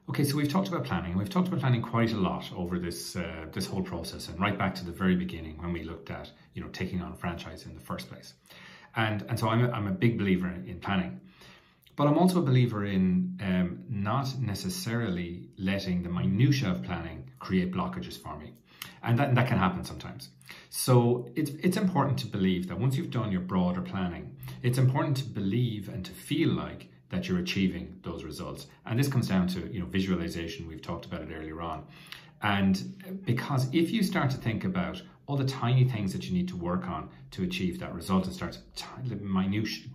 Okay, so we've talked about planning. We've talked about planning quite a lot over this whole process, and right back to the very beginning when we looked at taking on a franchise in the first place. And so I'm a big believer in planning, but I'm also a believer in not necessarily letting the minutiae of planning create blockages for me, and that can happen sometimes. So it's important to believe that once you've done your broader planning, it's important to believe and to feel like that you're achieving those results. And this comes down to visualization. We've talked about it earlier on. And because if you start to think about all the tiny things that you need to work on to achieve that result and start to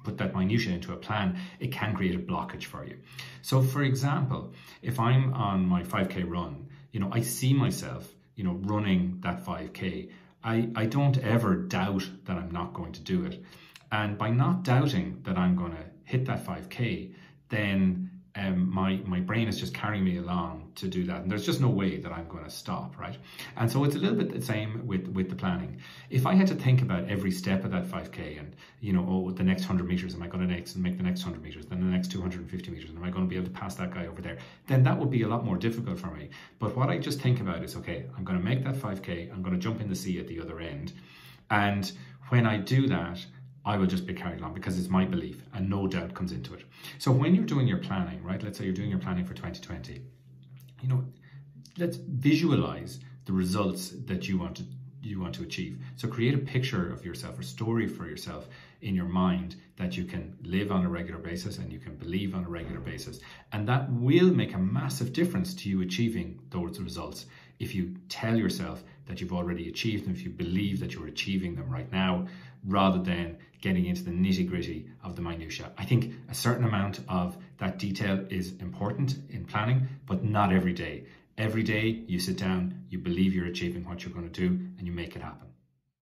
put that minutiae into a plan, it can create a blockage for you. So for example, if I'm on my 5K run, I see myself, running that 5K. I don't ever doubt that I'm not going to do it. And by not doubting that I'm going to hit that 5K, then my brain is just carrying me along to do that. And there's just no way that I'm going to stop, right? And so it's a little bit the same with the planning. If I had to think about every step of that 5K and, the next 100 meters, am I going to make the next 100 meters, then the next 250 meters, and am I going to be able to pass that guy over there? Then that would be a lot more difficult for me. But what I just think about is, okay, I'm going to make that 5K, I'm going to jump in the sea at the other end. And when I do that, I will just be carried along because it's my belief and no doubt comes into it. So when you're doing your planning, right, let's say you're doing your planning for 2020, let's visualize the results that you want to achieve. So create a picture of yourself, a story for yourself in your mind that you can live on a regular basis and you can believe on a regular basis. And that will make a massive difference to you achieving those results. If you tell yourself that you've already achieved them, if you believe that you're achieving them right now, rather than getting into the nitty-gritty of the minutiae. I think a certain amount of that detail is important in planning, but not every day. Every day you sit down, you believe you're achieving what you're going to do, and you make it happen.